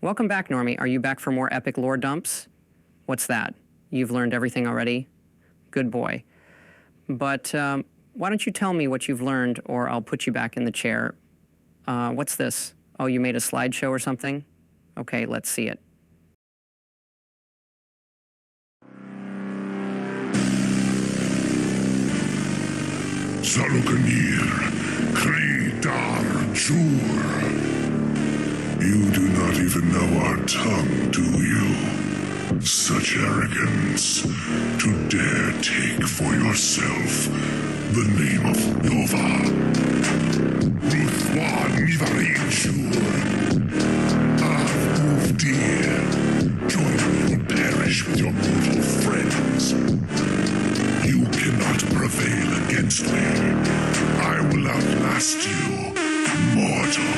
Welcome back, Normie. Are you back for more epic lore dumps? What's that? You've learned everything already? Good boy. But why don't you tell me what you've learned, or I'll put you back in the chair. What's this? Oh, you made a slideshow or something? Okay, let's see it. Salukanir, Kridar Jur. You do not even know our tongue, do you? Such arrogance, to dare take for yourself the name of Nova. Ruthwan Nivarin Jur. Dear, join me and perish with your mortal friends. You cannot prevail against me. I will outlast you, mortal.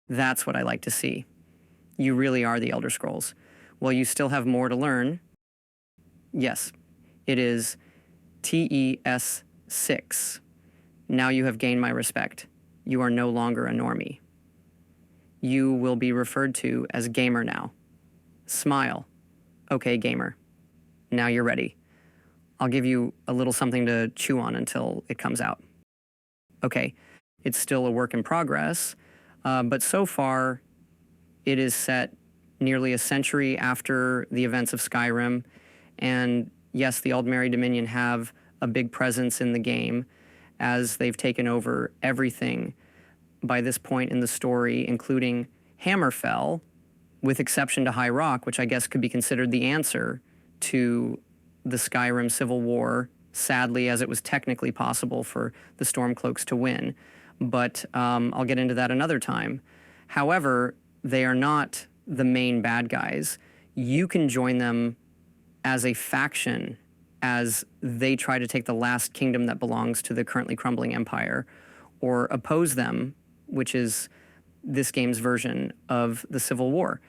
That's what I like to see. You really are the Elder Scrolls. Well, you still have more to learn. Yes, it is TES6. Now you have gained my respect. You are no longer a normie. You will be referred to as gamer now. Smile. Okay, gamer. Now you're ready. I'll give you a little something to chew on until it comes out. Okay, it's still a work in progress, but so far it is set nearly a century after the events of Skyrim, and yes, the Aldmeri Dominion have a big presence in the game as they've taken over everything by this point in the story, including Hammerfell, with exception to High Rock, which I guess could be considered the answer to the Skyrim Civil War, sadly, as it was technically possible for the Stormcloaks to win. But I'll get into that another time. However, they are not the main bad guys. You can join them as a faction as they try to take the last kingdom that belongs to the currently crumbling empire, or oppose them, which is this game's version of the Civil War.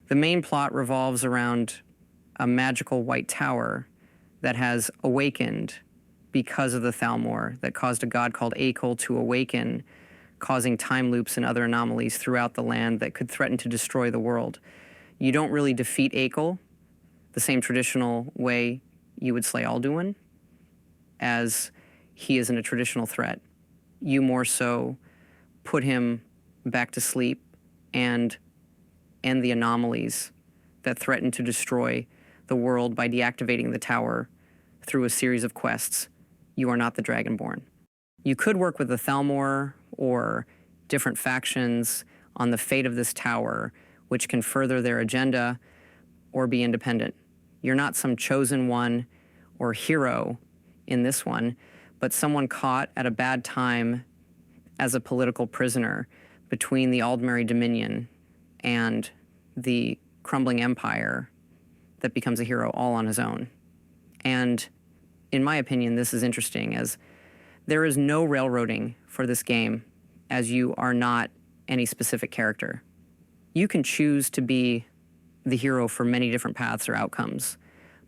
The main plot revolves around a magical white tower that has awakened because of the Thalmor that caused a god called Akel to awaken, causing time loops and other anomalies throughout the land that could threaten to destroy the world. You don't really defeat Akel the same traditional way you would slay Alduin, as he isn't a traditional threat. You more so put him back to sleep and end the anomalies that threaten to destroy the world by deactivating the tower through a series of quests. You are not the Dragonborn. You could work with the Thalmor or different factions on the fate of this tower, which can further their agenda, or be independent. You're not some chosen one or hero in this one, but someone caught at a bad time as a political prisoner between the Aldmeri Dominion and the crumbling empire that becomes a hero all on his own. And in my opinion, this is interesting, as there is no railroading for this game, as you are not any specific character. You can choose to be the hero for many different paths or outcomes,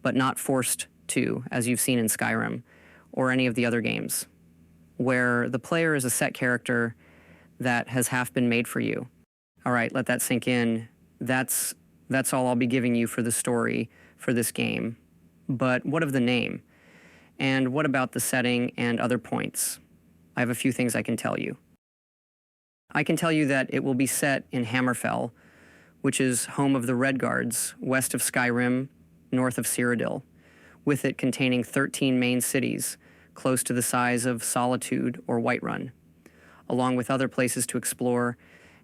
but not forced to, as you've seen in Skyrim or any of the other games, where the player is a set character that has half been made for you. All right, let that sink in. That's all I'll be giving you for the story for this game. But what of the name? And what about the setting and other points? I have a few things I can tell you. I can tell you that it will be set in Hammerfell, which is home of the Redguards, west of Skyrim, north of Cyrodiil, with it containing 13 main cities, close to the size of Solitude or Whiterun, along with other places to explore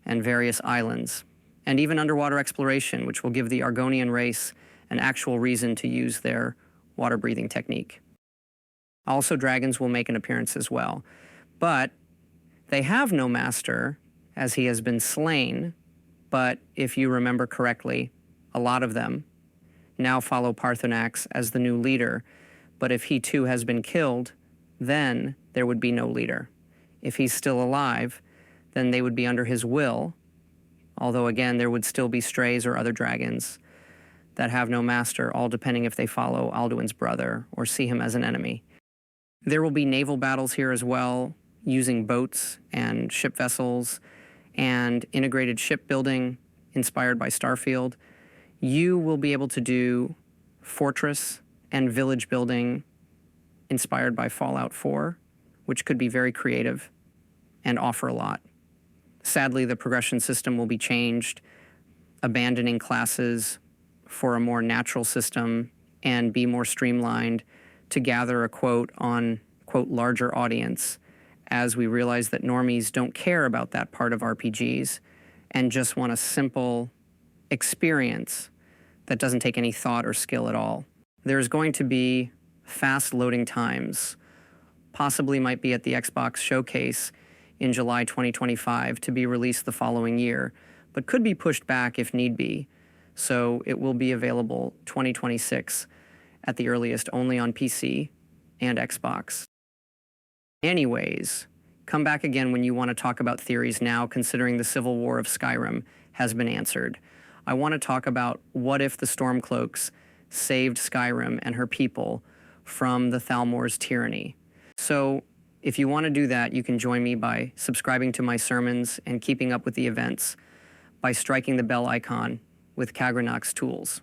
and various islands, and even underwater exploration, which will give the Argonian race an actual reason to use their water-breathing technique. Also, dragons will make an appearance as well. But they have no master, as he has been slain. But if you remember correctly, a lot of them now follow Parthenax as the new leader. But if he too has been killed, then there would be no leader. If he's still alive, then they would be under his will, although again, there would still be strays or other dragons that have no master, all depending if they follow Alduin's brother or see him as an enemy. There will be naval battles here as well, using boats and ship vessels and integrated shipbuilding inspired by Starfield. You will be able to do fortress and village building inspired by Fallout 4, which could be very creative and offer a lot. Sadly, the progression system will be changed, abandoning classes for a more natural system and be more streamlined to gather a quote on, quote, larger audience, as we realize that normies don't care about that part of RPGs and just want a simple experience that doesn't take any thought or skill at all. There's going to be fast loading times, possibly might be at the Xbox Showcase in July 2025 to be released the following year, but could be pushed back if need be. So it will be available 2026 at the earliest, only on PC and Xbox. Anyways, come back again when you want to talk about theories now, considering the Civil War of Skyrim has been answered. I want to talk about what if the Stormcloaks saved Skyrim and her people from the Thalmor's tyranny. So if you want to do that, you can join me by subscribing to my sermons and keeping up with the events by striking the bell icon with Kagranox's tools.